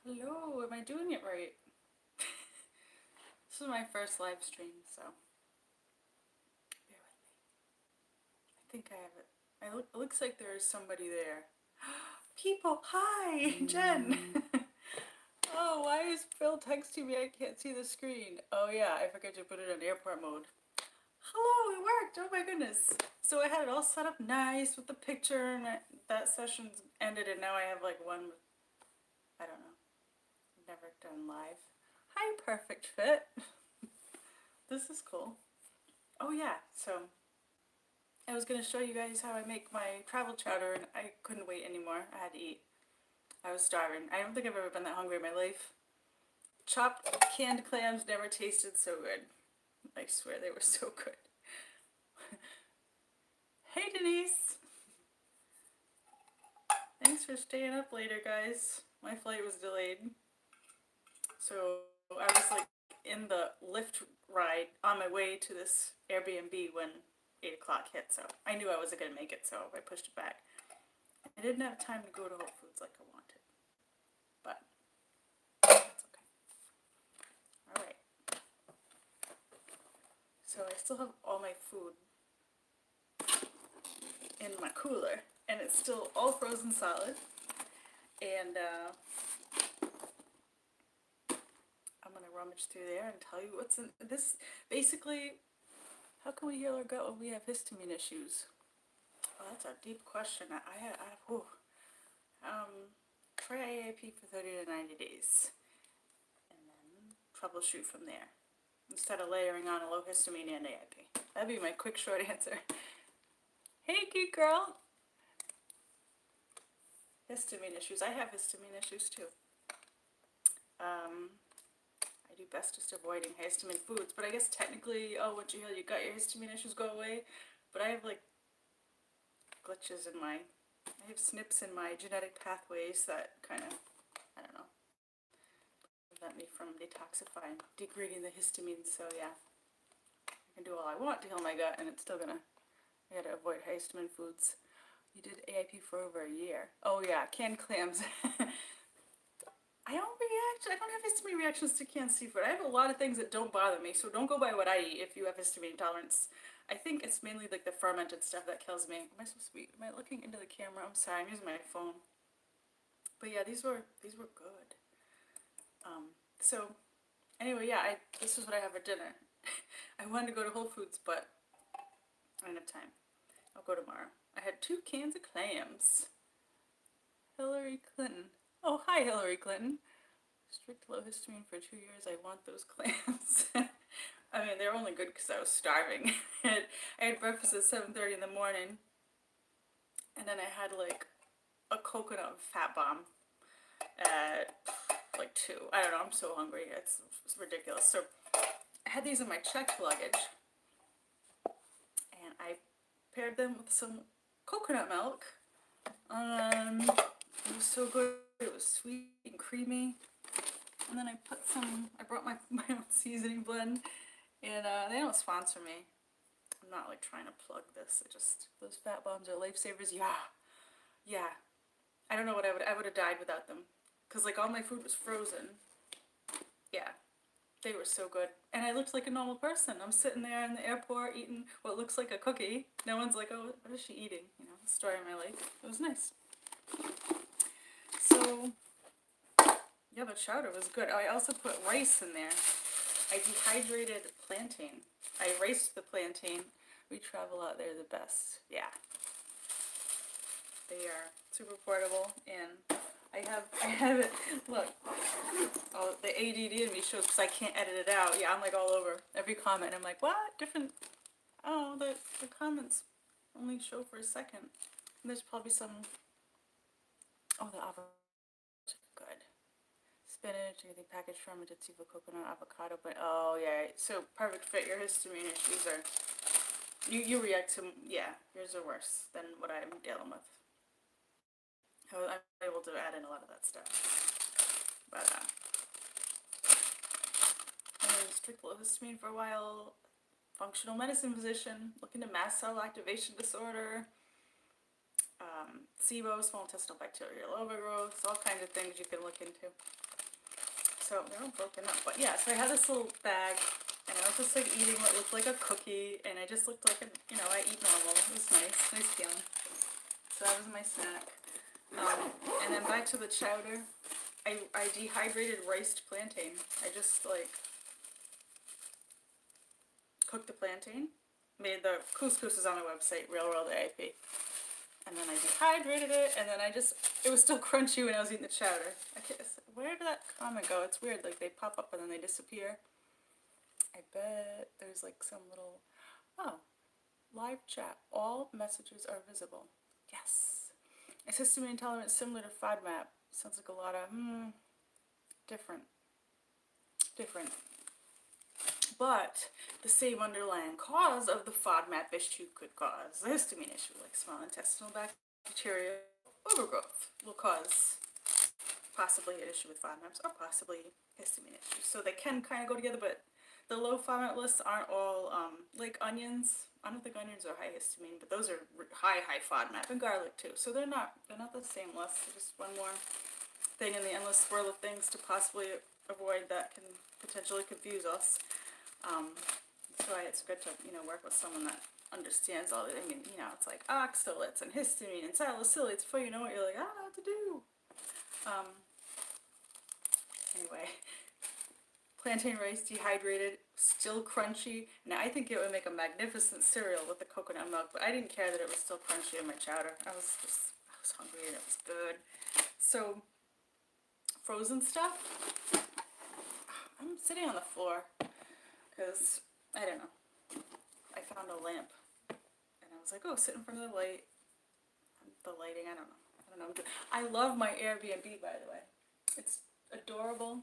Hello, am I doing it right? This is my first live stream, so bear with me. I think I have it. It looks like there is somebody there. People, hi, Jen. Oh, why is Phil texting me? I can't see the screen. Oh yeah, I forgot to put it on airport mode. Hello, it worked. Oh my goodness. So I had it all set up nice with the picture, and that session's ended, and now I have like one with, I don't know, never done live. Hi, Perfect Fit. This is cool. Oh yeah, so I was going to show you guys how I make my travel chowder, and I couldn't wait anymore. I had to eat. I was starving. I don't think I've ever been that hungry in my life. Chopped canned clams never tasted so good. I swear they were so good. Hey Denise! Thanks for staying up later, guys. My flight was delayed. So I was like in the Lyft ride on my way to this Airbnb when 8 o'clock hit, so I knew I wasn't going to make it, so I pushed it back. I didn't have time to go to Whole Foods like I wanted, but that's okay. Alright. So I still have all my food in my cooler, and it's still all frozen solid, and I'm going to rummage through there and tell you what's in this. Basically, how can we heal our gut when we have histamine issues? Oh, that's a deep question. Try AIP for 30 to 90 days, and then troubleshoot from there, instead of layering on a low histamine and AIP. That'd be my quick, short answer. Hey, cute girl! Histamine issues. I have histamine issues too. I do best just avoiding histamine foods, but I guess technically, once you heal your gut, your histamine issues go away. But I have like glitches in I have SNPs in my genetic pathways that kind of, I don't know, prevent me from detoxifying, degrading the histamine. So yeah, I can do all I want to heal my gut, and it's still gonna, I gotta avoid histamine foods. You did AIP for over a year. Oh yeah, canned clams. I don't have histamine reactions to canned seafood. I have a lot of things that don't bother me, so don't go by what I eat if you have histamine intolerance. I think it's mainly like the fermented stuff that kills me. Am I supposed to be, am I looking into the camera? I'm sorry, I'm using my phone. But yeah, these were good. So anyway, yeah, this is what I have for dinner. I wanted to go to Whole Foods, but I didn't have time. I'll go tomorrow. I had 2 cans of clams. Hillary Clinton. Oh, hi, Hillary Clinton. Strict low histamine for 2 years. I want those clams. I mean, they're only good because I was starving. I had breakfast at 7:30 in the morning, and then I had like a coconut fat bomb at like 2. I don't know. I'm so hungry. It's ridiculous. So I had these in my checked luggage, and I paired them with some coconut milk. It was so good. It was sweet and creamy. And then I brought my own seasoning blend, and they don't sponsor me. I'm not like trying to plug this. Those fat bombs are lifesavers. Yeah. I don't know what I would have died without them. Cause like all my food was frozen. Yeah. They were so good. And I looked like a normal person. I'm sitting there in the airport eating what looks like a cookie. No one's like, oh, what is she eating? You know, the story of my life. It was nice. So yeah, the chowder was good. I also put rice in there. I dehydrated plantain. I raced the plantain. We travel out there the best. Yeah. They are super portable, and I have it, look, oh, the ADD in me shows because I can't edit it out. Yeah, I'm like all over every comment. I'm like, what? Different, oh, the comments only show for a second. And there's probably some, oh, the avocado, good. Spinach, anything packaged fermented seafood, coconut, avocado, but oh yeah, so perfect fit. Your histamine issues are, you react to, yeah, yours are worse than what I'm dealing with. I'm able to add in a lot of that stuff. But I was strict low histamine for a while, functional medicine physician, looking to mast cell activation disorder, SIBO, small intestinal bacterial overgrowth, all kinds of things you can look into. So they're all broken up. But yeah, so I had this little bag, and I was just like eating what looked like a cookie, and I just looked like a, you know, I eat normal. It was nice feeling. So that was my snack. And then back to the chowder. I dehydrated riced plantain. I just like cooked the plantain, made the couscous is on the website, Real World AIP. And then I dehydrated it, and then it was still crunchy when I was eating the chowder. Where did that comment go? It's weird, like they pop up and then they disappear. I bet there's like some little, oh, live chat. All messages are visible. Yes. A histamine intolerance similar to FODMAP. Sounds like a lot of, different. But the same underlying cause of the FODMAP issue could cause the histamine issue, like small intestinal bacterial overgrowth will cause possibly an issue with FODMAPs or possibly histamine issues. So they can kind of go together, but the low FODMAP lists aren't all like onions. I don't think onions are high histamine, but those are high FODMAP, and garlic too. So they're not the same list. Just one more thing in the endless swirl of things to possibly avoid that can potentially confuse us. So it's good to, work with someone that understands all of it. I mean, it's like oxalates and histamine and salicylates. Before you know it, you're like, I don't know what to do. Anyway, plantain rice dehydrated, still crunchy. Now I think it would make a magnificent cereal with the coconut milk, but I didn't care that it was still crunchy in my chowder. I was hungry and it was good. So, frozen stuff. I'm sitting on the floor because, I don't know, I found a lamp and I was like, oh, sit in front of the light. The lighting, I don't know. I love my Airbnb, by the way. It's adorable.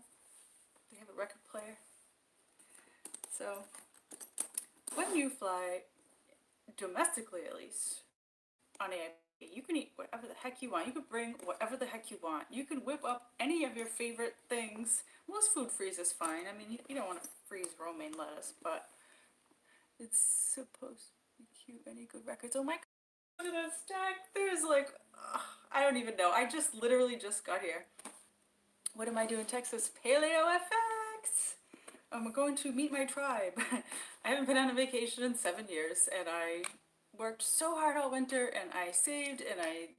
They have a record player. So, when you fly, domestically at least, on AIP, you can eat whatever the heck you want. You can bring whatever the heck you want. You can whip up any of your favorite things. Most food freeze is fine. I mean, you don't want to freeze romaine lettuce, but it's supposed to be cute. Any good records? Oh my god, look at that stack. There's like, I don't even know. I literally just got here. What am I doing in Texas? Paleo FX! I'm going to meet my tribe. I haven't been on a vacation in 7 years, and I worked so hard all winter, and I saved, and I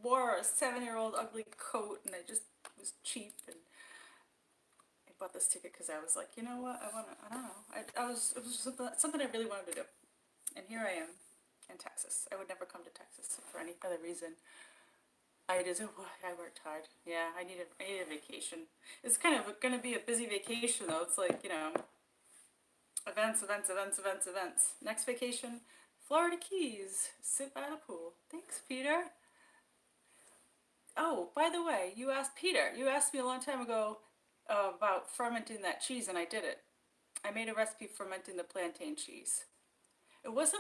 wore a 7-year-old ugly coat, and I just was cheap, and I bought this ticket because I was like, you know what, I don't know, it was just something I really wanted to do, and here I am in Texas. I would never come to Texas for any other reason. I worked hard. Yeah, I need a vacation. It's kind of going to be a busy vacation though. It's like, events. Next vacation, Florida Keys. Sit by the pool. Thanks, Peter. Oh, by the way, you asked me a long time ago about fermenting that cheese, and I did it. I made a recipe fermenting the plantain cheese. It was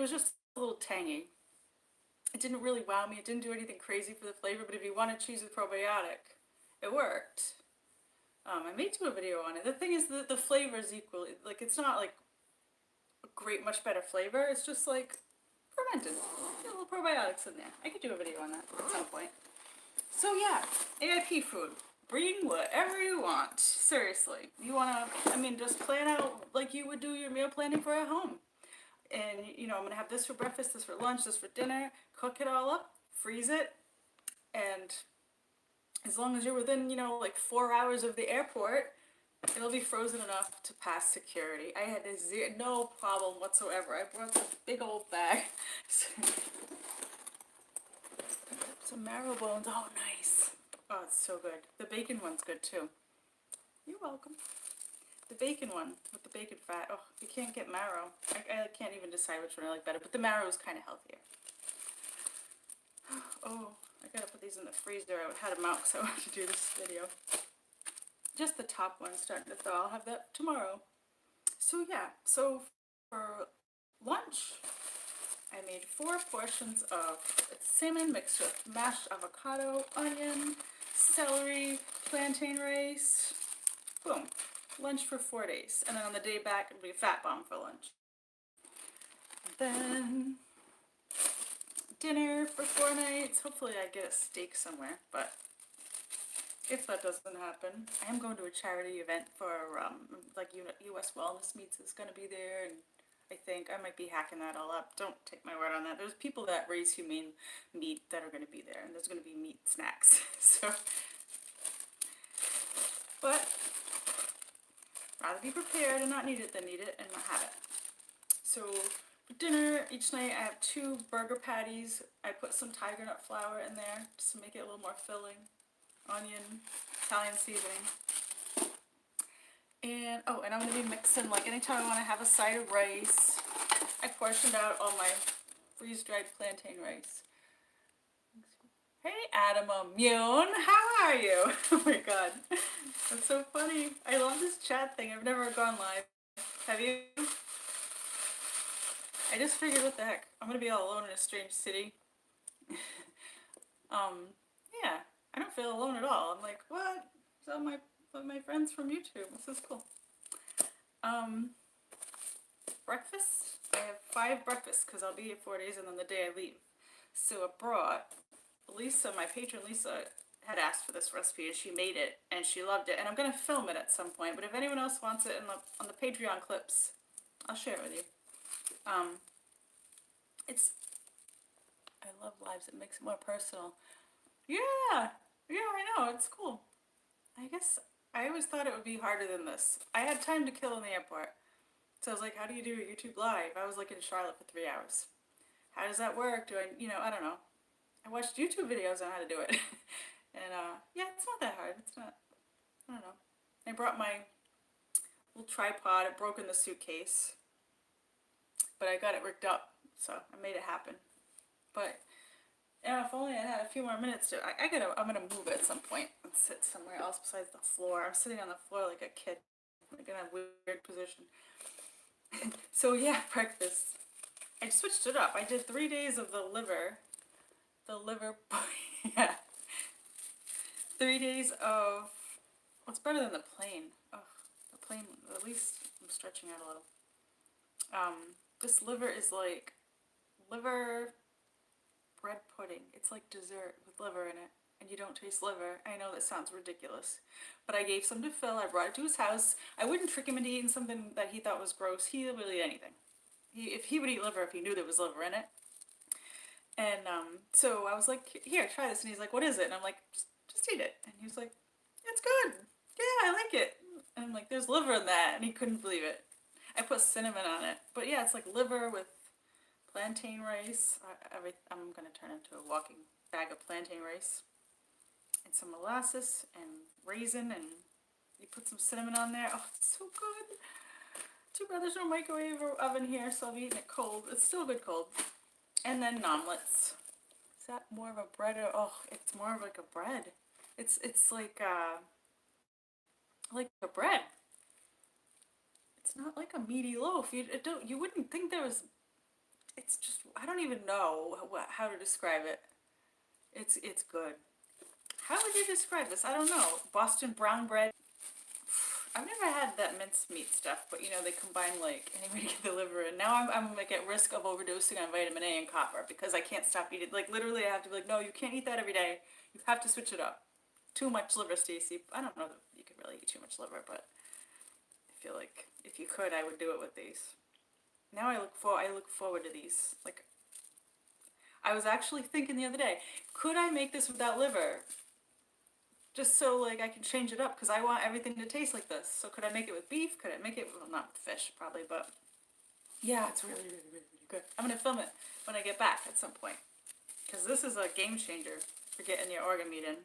just a little tangy. It didn't really wow me. It didn't do anything crazy for the flavor, but if you wanted cheese with probiotic, it worked. I may do a video on it. The thing is that the flavor is equally, like, it's not like a great, much better flavor. It's just like fermented. Little probiotics in there. I could do a video on that at some point. So yeah, AIP food. Bring whatever you want. Seriously. You wanna, just plan out like you would do your meal planning for at home. And, I'm going to have this for breakfast, this for lunch, this for dinner, cook it all up, freeze it, and as long as you're within, like 4 hours of the airport, it'll be frozen enough to pass security. I had no problem whatsoever. I brought this big old bag. Some marrow bones. Oh, nice. Oh, it's so good. The bacon one's good, too. You're welcome. The bacon one with the bacon fat. Oh, you can't get marrow. I can't even decide which one I like better, but the marrow is kind of healthier. Oh, I gotta put these in the freezer. I had them out because I wanted to do this video. Just the top one starting to thaw. I'll have that tomorrow. So yeah, so for lunch, I made 4 portions of salmon mixed with mashed avocado, onion, celery, plantain rice. Boom. Lunch for 4 days, and then on the day back it'll be a fat bomb for lunch. And then dinner for 4 nights. Hopefully I get a steak somewhere, but if that doesn't happen. I am going to a charity event for like U.S. Wellness Meats is going to be there, and I think I might be hacking that all up. Don't take my word on that. There's people that raise humane meat that are going to be there, and there's going to be meat snacks. So, but rather be prepared and not need it than need it and not have it. So for dinner each night I have 2 burger patties. I put some tiger nut flour in there just to make it a little more filling. Onion, Italian seasoning. And oh, and I'm going to be mixing, like anytime I want to have a side of rice, I portioned out all my freeze-dried plantain rice. Hey Adam Immune, how are you? Oh my god, that's so funny. I love this chat thing. I've never gone live. Have you? I just figured, what the heck, I'm gonna be all alone in a strange city. Yeah, I don't feel alone at all. I'm like, what? So my friends from YouTube. This is cool. Breakfast. I have 5 breakfasts because I'll be here 4 days and then the day I leave. So I brought Lisa, my patron Lisa, had asked for this recipe and she made it and she loved it. And I'm gonna film it at some point. But if anyone else wants it on the Patreon clips, I'll share it with you. I love lives. It makes it more personal. Yeah, I know. It's cool. I guess I always thought it would be harder than this. I had time to kill in the airport. So I was like, how do you do a YouTube live? I was like in Charlotte for 3 hours. How does that work? I don't know. I watched YouTube videos on how to do it. And yeah, it's not that hard. It's not, I don't know. I brought my little tripod. It broke in the suitcase. But I got it rigged up. So I made it happen. But yeah, if only I had a few more minutes to. I'm gonna move it at some point and sit somewhere else besides the floor. I'm sitting on the floor like a kid, like in a weird position. So yeah, breakfast. I switched it up. I did 3 days of the liver. Yeah. 3 days of. What's better than the plain? Oh, the plain. At least I'm stretching out a little. This liver is like liver bread pudding. It's like dessert with liver in it, and you don't taste liver. I know that sounds ridiculous, but I gave some to Phil. I brought it to his house. I wouldn't trick him into eating something that he thought was gross. He would eat anything. If he would eat liver if he knew there was liver in it. And so I was like, here, try this. And he's like, what is it? And I'm like, just eat it. And he was like, it's good. Yeah, I like it. And I'm like, there's liver in that. And he couldn't believe it. I put cinnamon on it. But yeah, it's like liver with plantain rice. I'm going to turn into a walking bag of plantain rice. And some molasses and raisin. And you put some cinnamon on there. Oh, it's so good. Too bad there's no microwave or oven here, so I'll be eating it cold. It's still good cold. And then omelets. Is that more of a bread or, oh, it's more of like a bread. It's like a bread. It's not like a meaty loaf. You wouldn't think there was. It's just, I don't even know how to describe it. It's good. How would you describe this? I don't know. Boston brown bread. I've never had that mincemeat stuff, but they combine like anybody can deliver it. Now I'm like at risk of overdosing on vitamin A and copper because I can't stop eating. Like literally, I have to be like, no, you can't eat that every day. You have to switch it up. Too much liver, Stacy. I don't know that you could really eat too much liver, but I feel like if you could, I would do it with these. Now I look forward to these. Like, I was actually thinking the other day, could I make this without liver? Just so like I can change it up because I want everything to taste like this. So could I make it with beef? Could I make it, well, not with fish probably, but yeah, it's really, really, really, really good. I'm going to film it when I get back at some point because this is a game changer for getting your organ meat in.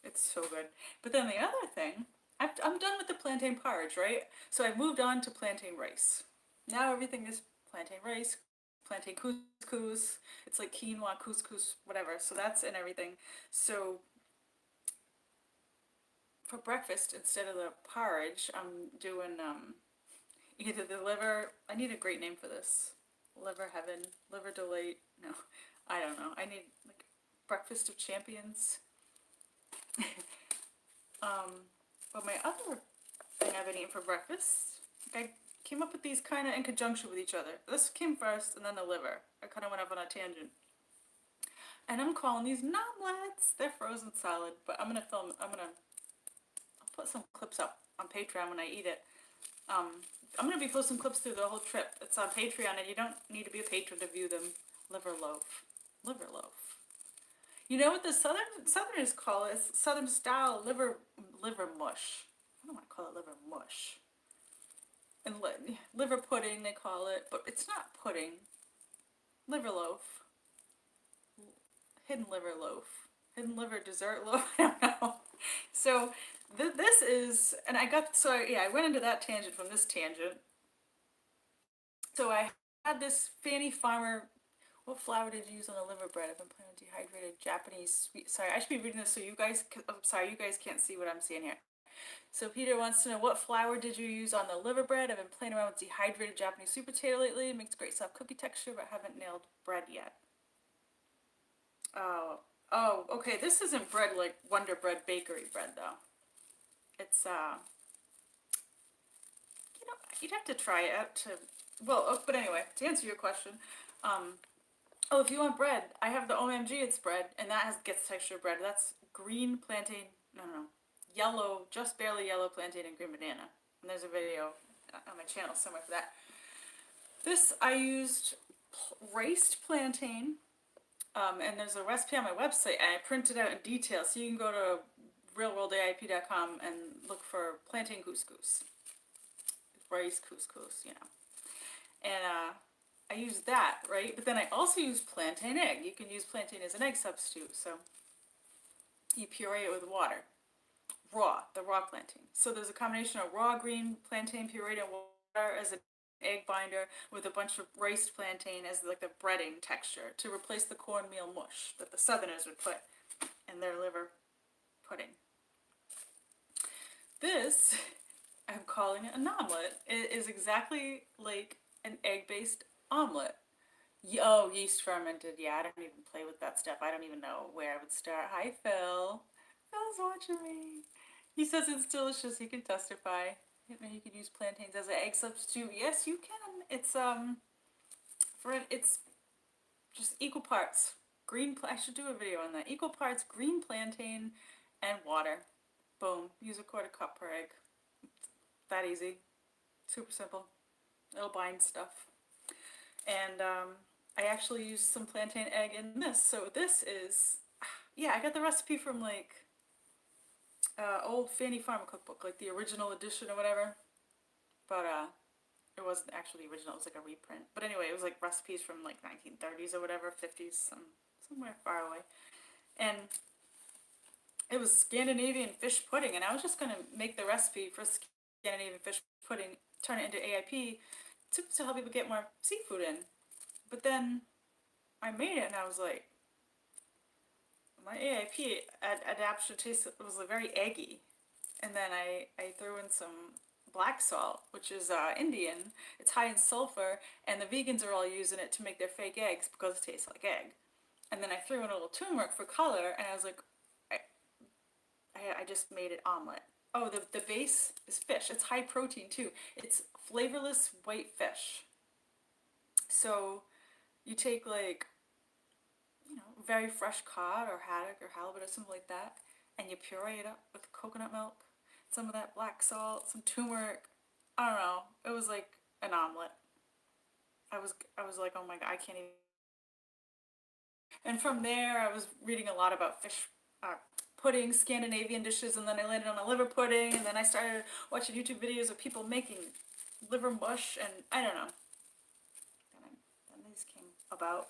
It's so good. But then the other thing, I'm done with the plantain porridge, right? So I've moved on to plantain rice. Now everything is plantain rice, plantain couscous. It's like quinoa, couscous, whatever. So that's in everything. So for breakfast, instead of the porridge, I'm doing either the liver. I need a great name for this. Liver heaven, liver delight. No, I don't know. I need like breakfast of champions. But my other thing I've been eating for breakfast, like I came up with these kind of in conjunction with each other. This came first, and then the liver. I kind of went off on a tangent. And I'm calling these omelets. They're frozen solid, but I'm gonna put some clips up on Patreon when I eat it. I'm going to be posting clips through the whole trip. It's on Patreon, and you don't need to be a patron to view them. Liver loaf. Liver loaf. You know what the Southerners call it? It's Southern style liver mush. I don't want to call it liver mush. And liver pudding, they call it, but it's not pudding. Liver loaf. Hidden liver loaf. Hidden liver dessert loaf. I don't know. So this is, and I went into that tangent from this tangent. So I had this Fanny Farmer. What flour did you use on the liver bread? I've been playing with dehydrated Japanese sweet. Sorry, I should be reading this so you guys. I'm sorry, you guys can't see what I'm seeing here. So Peter wants to know, what flour did you use on the liver bread? I've been playing around with dehydrated Japanese sweet potato lately. It makes great soft cookie texture, but haven't nailed bread yet. Oh, okay. This isn't bread like Wonder Bread bakery bread though. It's you know, you'd have to try it out to. Well, but anyway, to answer your question, oh, if you want bread, I have the OMG It's bread, and that gets texture bread. That's green plantain. No, yellow, just barely yellow plantain and green banana. And there's a video on my channel somewhere for that. This, I used raced plantain, and there's a recipe on my website, and I printed out in detail, so you can go to realworldaip.com and look for plantain couscous. Rice couscous, you know. And I used that, right? But then I also use plantain egg. You can use plantain as an egg substitute, so you puree it with water. The raw plantain. So there's a combination of raw green plantain pureed in water as an egg binder with a bunch of riced plantain as like the breading texture to replace the cornmeal mush that the Southerners would put in their liver pudding. This, I'm calling it an omelet. It is exactly like an egg-based omelet. Oh, yeast fermented. Yeah, I don't even play with that stuff. I don't even know where I would start. Hi, Phil. Phil's watching me. He says it's delicious. He can testify. You could use plantains as an egg substitute. Yes, you can. It's it's just equal parts I should do a video on that. Equal parts green plantain and water. Boom. Use a 1/4 cup per egg. That easy. Super simple. It'll bind stuff. And I actually used some plantain egg in this. So this is, yeah, I got the recipe from like old Fanny Farmer cookbook, like the original edition or whatever. But it wasn't actually the original, it was like a reprint. But anyway, it was like recipes from like 1930s or whatever, 50s, somewhere far away. And it was Scandinavian fish pudding, and I was just going to make the recipe for Scandinavian fish pudding, turn it into AIP to help people get more seafood in. But then I made it and I was like, my AIP adaptation taste was very eggy. And then I threw in some black salt, which is Indian. It's high in sulfur, and the vegans are all using it to make their fake eggs because it tastes like egg. And then I threw in a little turmeric for color, and I was like, I just made it omelet. Oh, the base is fish. It's high protein too. It's flavorless white fish. So you take like, very fresh cod or haddock or halibut or something like that, and you puree it up with coconut milk, some of that black salt, some turmeric. I don't know. It was like an omelet. I was like, oh my god, I can't even. And from there, I was reading a lot about fish pudding, Scandinavian dishes, and then I landed on a liver pudding, and then I started watching YouTube videos of people making liver mush, and I don't know. Then these came about,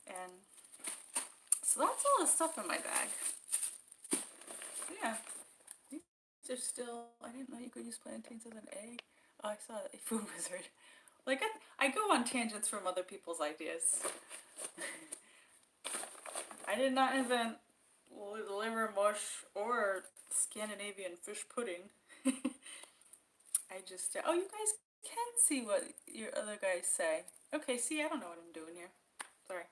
and so that's all the stuff in my bag. Yeah, these are still, I didn't know you could use plantains as an egg. Oh, I saw that Food Wizard. Like, I go on tangents from other people's ideas. I did not invent liver mush or Scandinavian fish pudding. I just, oh, you guys can see what your other guys say. Okay, see, I don't know what I'm doing here. Sorry.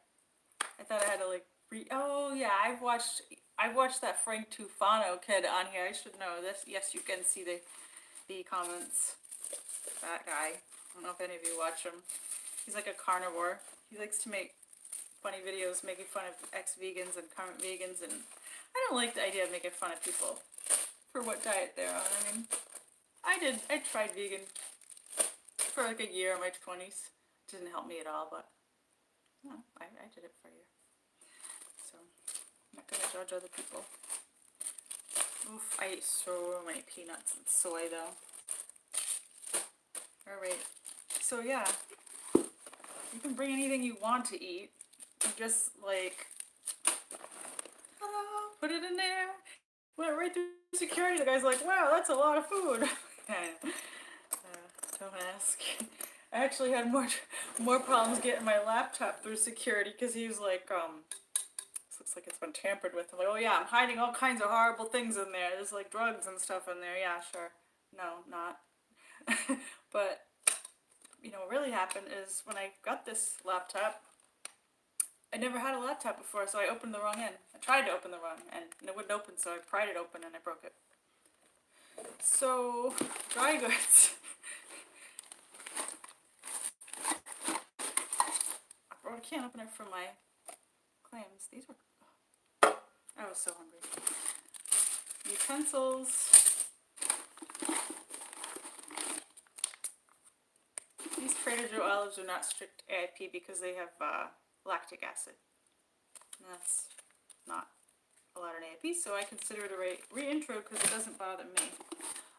I thought I had to like oh yeah, I've watched that Frank Tufano kid on here. I should know this. Yes, you can see the comments. That guy. I don't know if any of you watch him. He's like a carnivore. He likes to make funny videos making fun of ex-vegans and current vegans, and I don't like the idea of making fun of people for what diet they're on. I mean, I tried vegan for like a year in my 20s. Didn't help me at all, but no, I did it for a year. So, I'm not gonna judge other people. Oof, I ate so many peanuts and soy though. Alright, so yeah, you can bring anything you want to eat. You just like, hello, put it in there. Went right through security. The guy's like, wow, that's a lot of food. Don't ask. I actually had more problems getting my laptop through security because he was like, this looks like it's been tampered with. I'm like, oh yeah, I'm hiding all kinds of horrible things in there. There's like drugs and stuff in there. Yeah, sure. No, not. But, you know, what really happened is when I got this laptop, I never had a laptop before, so I opened the wrong end. I tried to open the wrong end, and it wouldn't open, so I pried it open and I broke it. So, dry goods. I can't open it from my clams. These were... I was so hungry. Utensils. These Trader Joe olives are not strict AIP because they have lactic acid. And that's not allowed in AIP, so I consider it a re-intro because it doesn't bother me.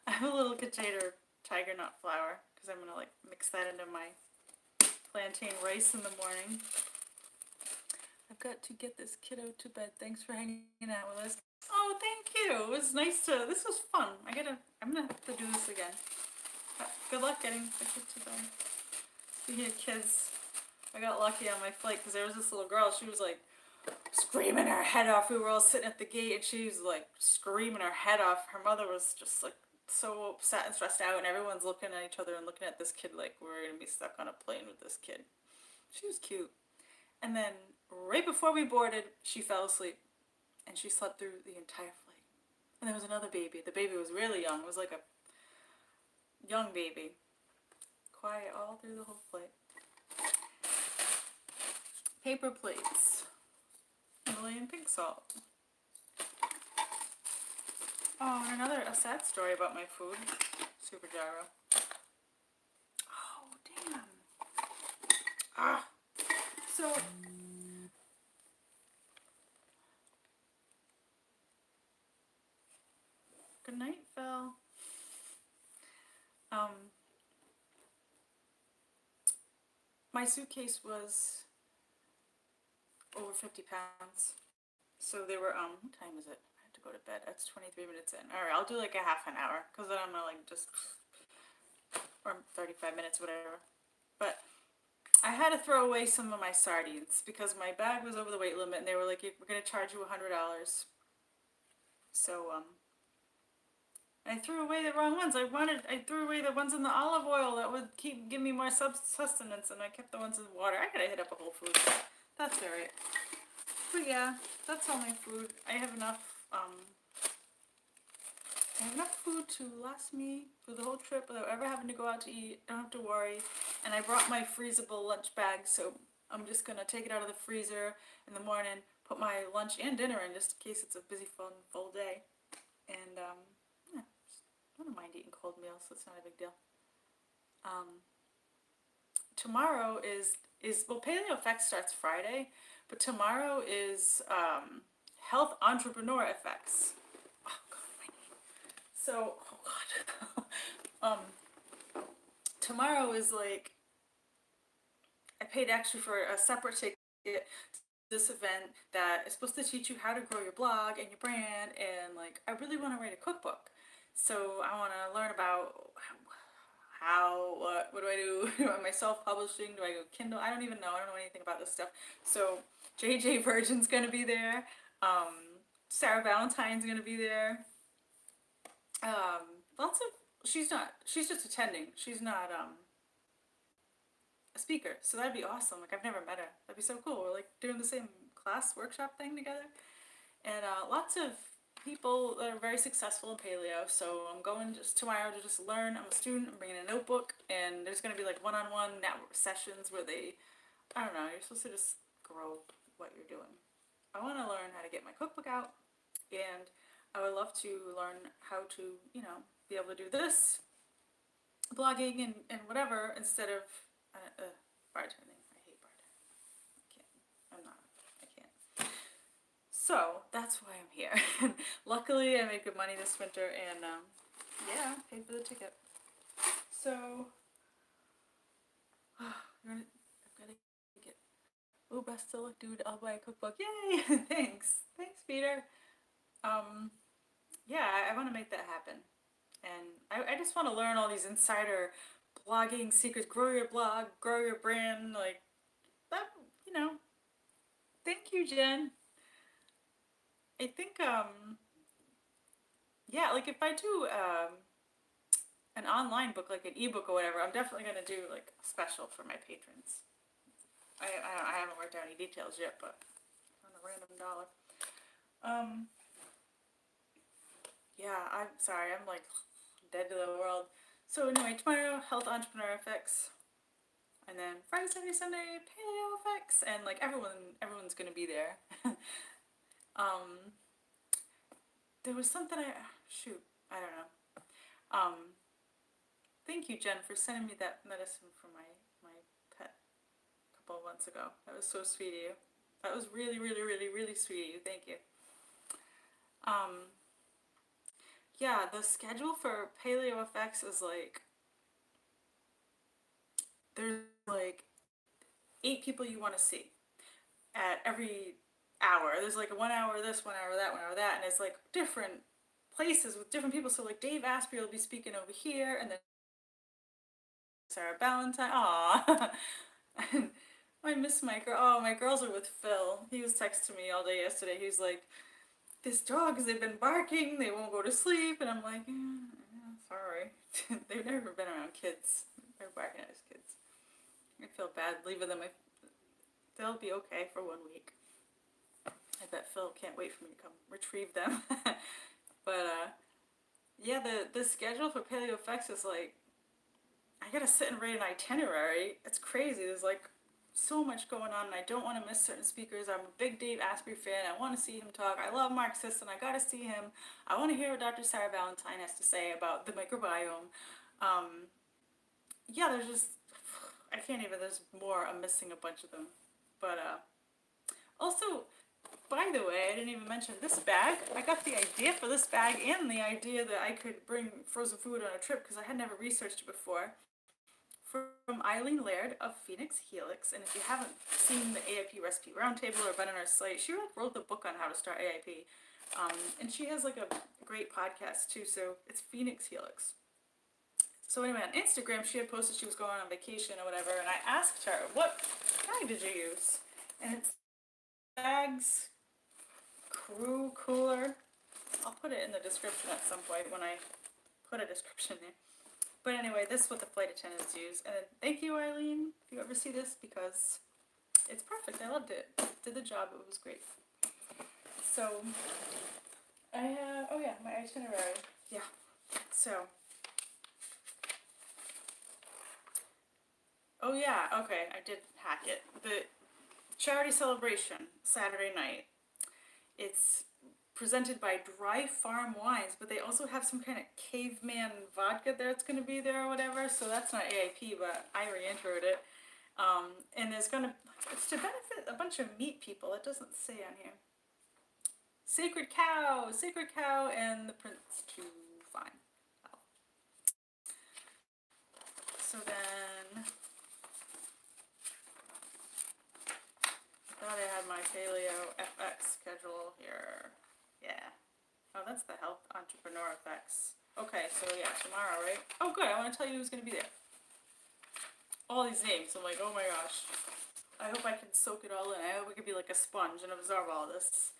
I have a little container tiger nut flour because I'm going to like mix that into my plantain rice in the morning. I've got to get this kiddo to bed. Thanks for hanging out with us. Oh, thank you. It was nice to, this was fun. I'm going to have to do this again. But good luck getting the kid to bed. Speaking of kids, I got lucky on my flight because there was this little girl. She was like screaming her head off. We were all sitting at the gate and she was like screaming her head off. Her mother was just like so upset and stressed out, and everyone's looking at each other and looking at this kid like we're gonna be stuck on a plane with this kid. She was cute. And then right before we boarded, she fell asleep and she slept through the entire flight. And there was another baby. The baby was really young. It was like a young baby. Quiet all through the whole flight. Paper plates. Himalayan pink salt. Oh, and a sad story about my food. Super gyro. Oh, damn. Ah. So, good night, Phil. My suitcase was over 50 pounds. So they were, what time is it? I have to go to bed. That's 23 minutes in. Alright, I'll do like a half an hour, because then I'm gonna like just, or 35 minutes, whatever. But I had to throw away some of my sardines, because my bag was over the weight limit, and they were like, we're gonna charge you $100. So, I threw away the wrong ones. I threw away the ones in the olive oil that would give me more sustenance, and I kept the ones in water. I gotta hit up a Whole Foods. That's alright. But yeah, that's all my food. I have enough food to last me through the whole trip without ever having to go out to eat. Don't have to worry. And I brought my freezable lunch bag, so I'm just gonna take it out of the freezer in the morning, put my lunch and dinner in just in case it's a busy, fun, full day. And yeah, I don't mind eating cold meals, so it's not a big deal. Tomorrow is well, Paleo F starts Friday, but tomorrow is Health Entrepreneur Effects. Oh God, my knee. So, oh God. Tomorrow is like, I paid extra for a separate ticket to this event that is supposed to teach you how to grow your blog and your brand, and like, I really want to write a cookbook. So I want to learn about what do I do? Am I self-publishing? Do I go Kindle? I don't even know. I don't know anything about this stuff. So JJ Virgin's gonna be there. Sarah Valentine's gonna be there. Lots of, she's just attending. She's not a speaker. So that'd be awesome. Like, I've never met her. That'd be so cool. We're like doing the same class workshop thing together. And lots of people that are very successful in paleo. So I'm going just tomorrow to just learn. I'm a student. I'm bringing a notebook, and there's going to be like one-on-one network sessions where they, I don't know, you're supposed to just grow what you're doing. I want to learn how to get my cookbook out, and I would love to learn how to, you know, be able to do this, blogging and whatever, instead of bartending. I hate bartending. I can't. I'm not. I can't. So that's why I'm here. Luckily, I made good money this winter, and yeah, paid for the ticket. So I'm gonna get. Oh, best of luck, dude! I'll buy a cookbook. Yay! Thanks, Peter. Yeah, I want to make that happen, and I just want to learn all these insider blogging secrets. Grow your blog, grow your brand, like that. You know. Thank you, Jen. I think yeah, like if I do an online book, like an ebook or whatever, I'm definitely gonna do like a special for my patrons. I haven't worked out any details yet, but on a random dollar. Yeah, I'm sorry, I'm like dead to the world. So anyway, tomorrow, Health Entrepreneur FX. And then Friday, Saturday, Sunday, Paleo FX. And like everyone's gonna be there. um, there was something shoot, I don't know. Thank you, Jen, for sending me that medicine for my pet a couple of months ago. That was so sweet of you. That was really, really, really, really sweet of you. Thank you. Yeah, the schedule for Paleo FX is like, there's like 8 people you want to see at every hour. There's like 1 hour this, 1 hour that, 1 hour that, and it's like different places with different people. So like Dave Asprey will be speaking over here, and then Sarah Ballantyne. Aw. I miss my girl. Oh, my girls are with Phil. He was texting me all day yesterday. He was like, "This dogs, they've been barking. They won't go to sleep." And I'm like, sorry. They've never been around kids. They're barking at his kids. I feel bad leaving them. They'll be okay for 1 week. I bet Phil can't wait for me to come retrieve them. But yeah, the schedule for Paleo FX is like, I gotta sit and write an itinerary. It's crazy. There's like so much going on, and I don't want to miss certain speakers. I'm a big Dave Asprey fan. I want to see him talk. I love Mark Sisson. I gotta see him. I want to hear what Dr. Sarah Ballantyne has to say about the microbiome. Yeah, there's just, I can't even, there's more. I'm missing a bunch of them. But also, by the way, I didn't even mention this bag. I got the idea for this bag and the idea that I could bring frozen food on a trip because I had never researched it before. From Eileen Laird of Phoenix Helix, and if you haven't seen the AIP Recipe Roundtable or been on her site, she wrote the book on how to start AIP, and she has like a great podcast too, so it's Phoenix Helix. So anyway, on Instagram, she had posted she was going on vacation or whatever, and I asked her, what bag did you use? And it's bags, crew cooler. I'll put it in the description at some point when I put a description there. But anyway, this is what the flight attendants use. And thank you, Eileen, if you ever see this, because it's perfect. I loved it. Did the job. It was great. So, I have, oh yeah, my itinerary. Yeah. So, oh yeah, okay, I did hack it. The charity celebration, Saturday night. It's presented by Dry Farm Wines, but they also have some kind of caveman vodka that's going to be there or whatever, so that's not AIP, but I re-entered it. And it's to benefit a bunch of meat people. It doesn't say on here. Sacred Cow, and the Prince to Find. Oh. So then, I thought I had my Paleo FX schedule here. Yeah. Oh, that's the Health Entrepreneur Effects. Okay, so yeah, tomorrow, right? Oh, good. I want to tell you who's going to be there. All these names. I'm like, oh my gosh. I hope I can soak it all in. I hope I can be like a sponge and absorb all this.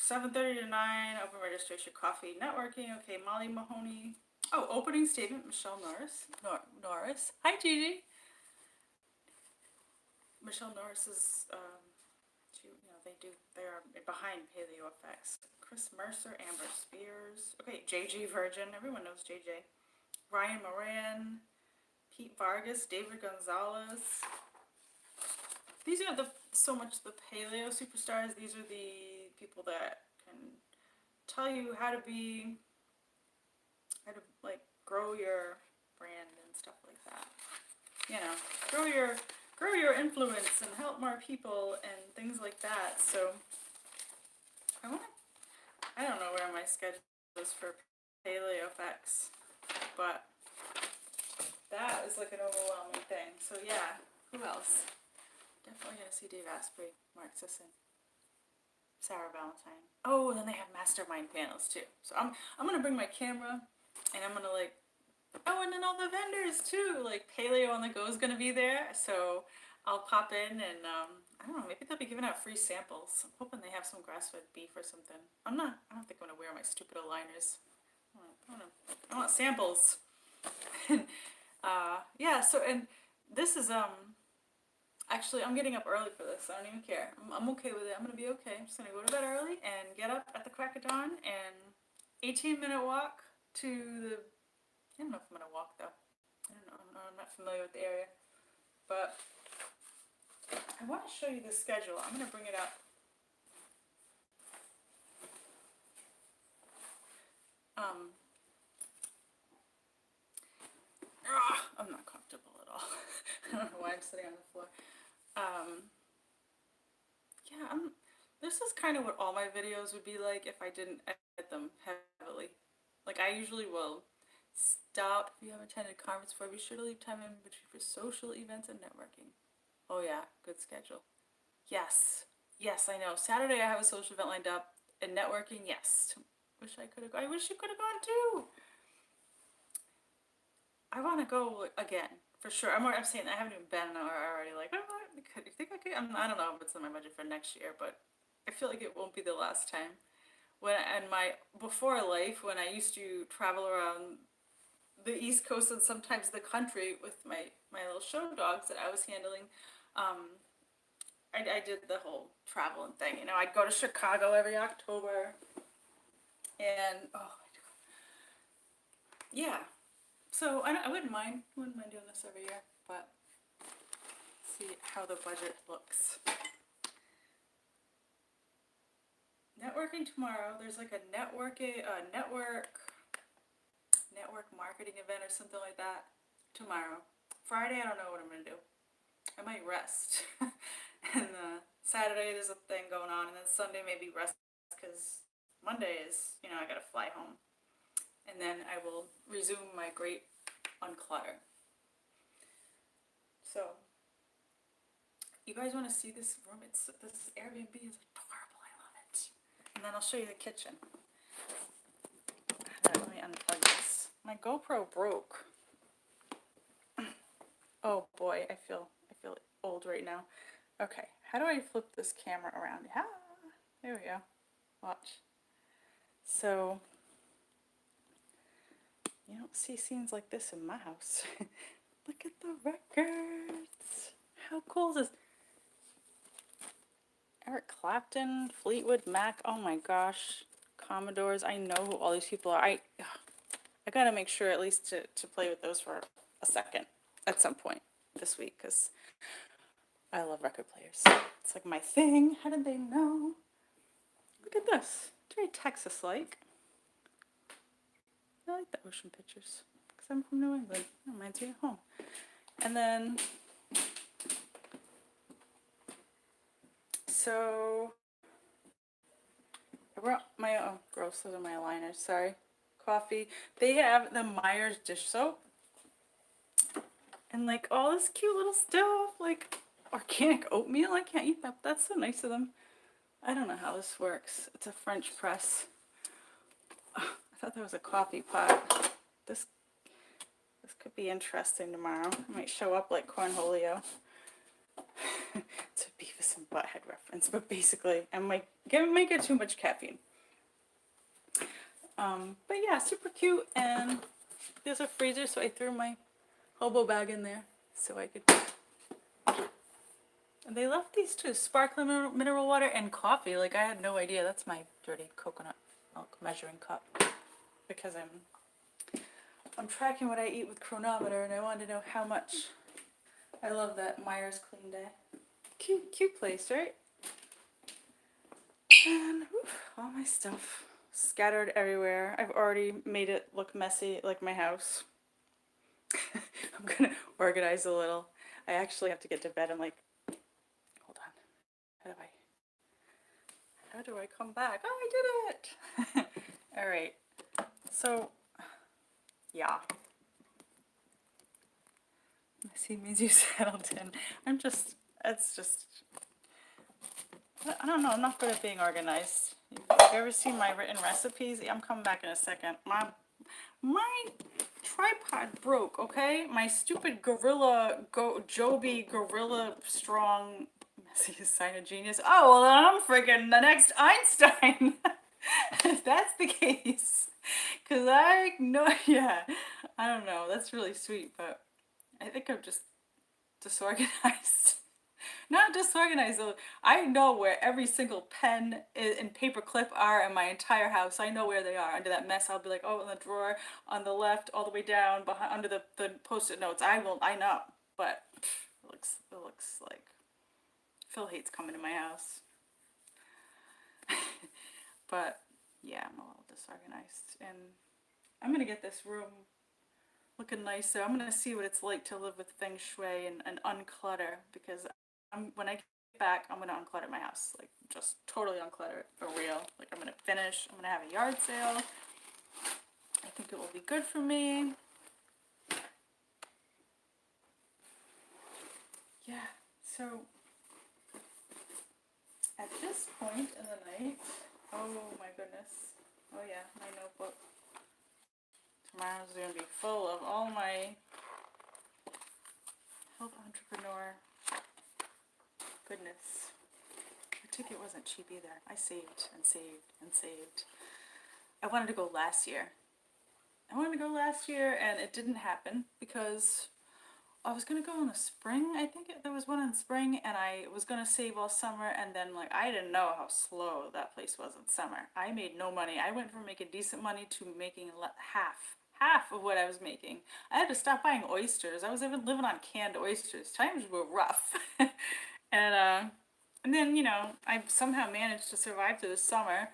7:30 to 9, open registration, coffee, networking. Okay, Molly Mahoney. Oh, opening statement, Michelle Norris. Norris. Hi, Gigi. Michelle Norris is, they're behind Paleo FX. Chris Mercer, Amber Spears. Okay, JJ Virgin. Everyone knows JJ. Ryan Moran. Pete Vargas. David Gonzalez. These are so much the Paleo superstars. These are the people that tell you how to like grow your brand and stuff like that. You know, grow your influence and help more people and things like that. So I don't know where my schedule is for Paleo F, but that is like an overwhelming thing. So yeah, who else? Definitely gonna see Dave Asprey, Mark Sisson, Sarah Valentine. Oh, and then they have mastermind panels too. So I'm gonna bring my camera, and I'm gonna like, oh, and then all the vendors too. Like Paleo on the Go is gonna be there, so I'll pop in and I don't know, maybe they'll be giving out free samples. I'm hoping they have some grass-fed beef or something. I don't think I'm gonna wear my stupid aligners. I want samples. Yeah. So and this is actually, I'm getting up early for this. I don't even care. I'm okay with it. I'm gonna be okay. I'm just gonna go to bed early and get up at the crack of dawn and 18-minute walk to the. I don't know if I'm gonna walk though. I don't know. I'm not familiar with the area, but I want to show you the schedule. I'm gonna bring it up. I'm not comfortable at all. I don't know why I'm sitting on the floor. Yeah, this is kind of what all my videos would be like if I didn't edit them heavily. Like I usually will stop. If you haven't attended a conference before, be sure to leave time in between for social events and networking. Oh yeah, good schedule. Yes, yes, I know. Saturday I have a social event lined up, and networking, yes. Wish I could have. I wish you could have gone too. I want to go again for sure. I'm saying I haven't even been already. Like, oh, you think I could? I don't know if it's in my budget for next year, but I feel like it won't be the last time. When and my before life, when I used to travel around the East Coast and sometimes the country with my little show dogs that I was handling, I did the whole traveling thing. You know, I'd go to Chicago every October, and oh yeah. So I wouldn't mind doing this every year, but see how the budget looks. Networking tomorrow. There's like a network marketing event or something like that tomorrow. Friday, I don't know what I'm gonna do. I might rest. And Saturday there's a thing going on, and then Sunday maybe rest because Monday is, you know, I gotta fly home. And then I will resume my great unclutter. So, you guys want to see this room? This Airbnb is adorable. I love it. And then I'll show you the kitchen. Let me unplug this. My GoPro broke. Oh boy, I feel old right now. Okay, how do I flip this camera around? Ah, there we go. Watch. So, you don't see scenes like this in my house. Look at the records. How cool is this? Eric Clapton, Fleetwood Mac. Oh my gosh. Commodores. I know who all these people are. I gotta make sure at least to play with those for a second at some point this week because I love record players. It's like my thing. How did they know? Look at this. It's very Texas-like. I like the ocean pictures because I'm from New England. It reminds me of home. And then, so I brought my, oh gross, those are my aligners, sorry. Coffee. They have the Myers dish soap. And like all this cute little stuff, like organic oatmeal. I can't eat that. That's so nice of them. I don't know how this works. It's a French press. Oh, I thought that was a coffee pot. This could be interesting tomorrow. I might show up like Cornholio. It's a Beavis and Butthead reference, but basically I might get too much caffeine. But yeah, super cute, and there's a freezer, so I threw my hobo bag in there so I could. And they left these too, sparkling mineral water and coffee. Like I had no idea. That's my dirty coconut milk measuring cup because I'm tracking what I eat with Chronometer, and I wanted to know how much. I love that Myers Clean Day. Cute place, right? And all my stuff. scattered everywhere. I've already made it look messy, like my house. I'm gonna organize a little. I actually have to get to bed. I'm like, hold on. How do I come back? Oh, I did it! All right. So, yeah. Messy means you settled in. It's just, I don't know, I'm not good at being organized. You ever seen my written recipes? I'm coming back in a second. My tripod broke, okay? My stupid Joby Gorilla Strong Messy Sign of Genius. Oh, well, then I'm freaking the next Einstein. If that's the case. Because I know, yeah, I don't know. That's really sweet, but I think I'm just disorganized. Not disorganized though. I know where every single pen and paper clip are in my entire house. I know where they are under that mess. I'll be like, oh, in the drawer on the left, all the way down behind under the post-it notes. I know, but it looks like Phil hates coming to my house. But yeah, I'm a little disorganized, and I'm gonna get this room looking nicer. I'm gonna see what it's like to live with feng shui and unclutter, because when I get back, I'm gonna unclutter my house, like just totally unclutter it for real. Like I'm gonna have a yard sale. I think it will be good for me. Yeah, so at this point in the night, oh my goodness, oh yeah, my notebook. Tomorrow's gonna be full of all my health entrepreneur goodness. The ticket wasn't cheap either. I saved and saved and saved. I wanted to go last year. And it didn't happen because I was gonna go in the spring. I think there was one in spring, and I was gonna save all summer, and then like I didn't know how slow that place was in summer. I made no money. I went from making decent money to making half of what I was making. I had to stop buying oysters. I was even living on canned oysters. Times were rough. and then I somehow managed to survive through the summer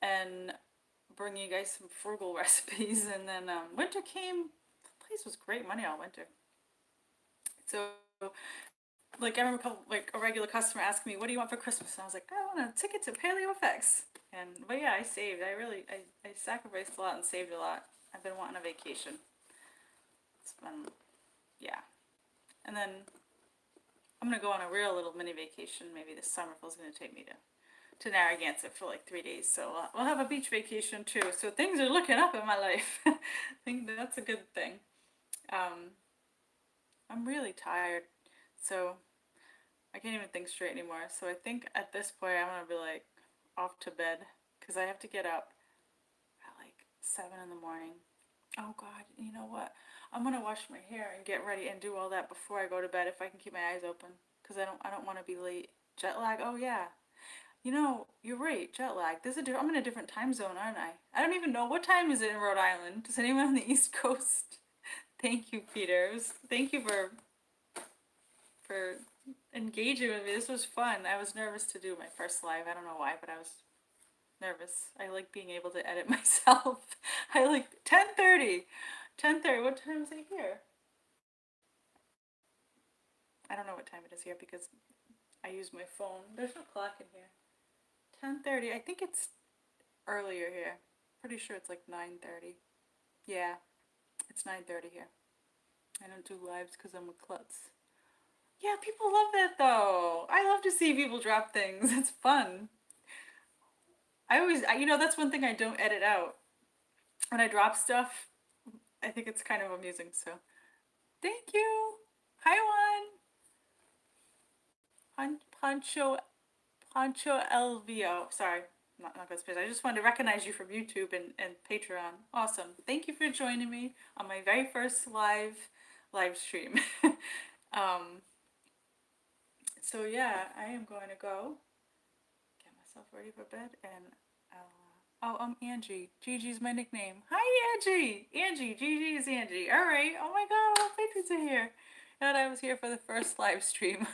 and bring you guys some frugal recipes. And then winter came. The place was great money all winter. So, like, I remember a regular customer asked me, "What do you want for Christmas?" And I was like, "I want a ticket to Paleo F." But yeah, I saved. I sacrificed a lot and saved a lot. I've been wanting a vacation. It's been, yeah. And then I'm gonna go on a real little mini vacation. Maybe this summer Phil's gonna take me to Narragansett for like 3 days. So we'll have a beach vacation too. So things are looking up in my life. I think that's a good thing. I'm really tired, so I can't even think straight anymore. So I think at this point I'm gonna be like off to bed because I have to get up at like 7 in the morning. Oh God, you know what? I'm gonna wash my hair and get ready and do all that before I go to bed if I can keep my eyes open, because I don't want to be late. Jet lag. Oh yeah. You're right. Jet lag. I'm in a different time zone, aren't I? I don't even know what time is it in Rhode Island. Does anyone on the East Coast? Thank you, Peter. Thank you for engaging with me. This was fun. I was nervous to do my first live. I don't know why, but I was nervous. I like being able to edit myself. I like 10:30. 10:30. What time is it here? I don't know what time it is here because I use my phone. There's no clock in here. 10:30. I think it's earlier here. Pretty sure it's like 9:30. Yeah, it's 9:30 here. I don't do lives because I'm a klutz. Yeah, people love that though. I love to see people drop things. It's fun. That's one thing I don't edit out. When I drop stuff, I think it's kind of amusing. So, thank you. Hi, Juan. Pancho LVO. Sorry, not good space. I just wanted to recognize you from YouTube and Patreon. Awesome. Thank you for joining me on my very first live stream. So yeah, I am going to go get myself ready for bed, and I'm Angie. Gigi's my nickname. Hi, Angie. Gigi is Angie. All right. Oh my God, all patrons are here. And I was here for the first live stream.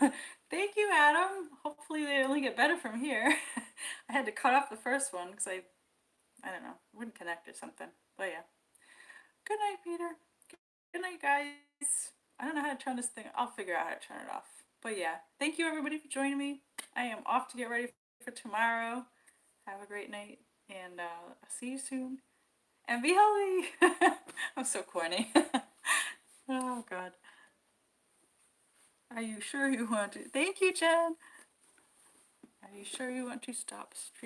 Thank you, Adam. Hopefully they only get better from here. I had to cut off the first one because I I don't know, it wouldn't connect or something. But yeah. Good night, Peter. Good night, guys. I don't know how to turn this thing. I'll figure out how to turn it off. But yeah, thank you everybody for joining me. I am off to get ready for tomorrow. Have a great night, and I'll see you soon. And be healthy. I'm so corny. Oh God. Are you sure you want to? Thank you, Jen. Are you sure you want to stop streaming?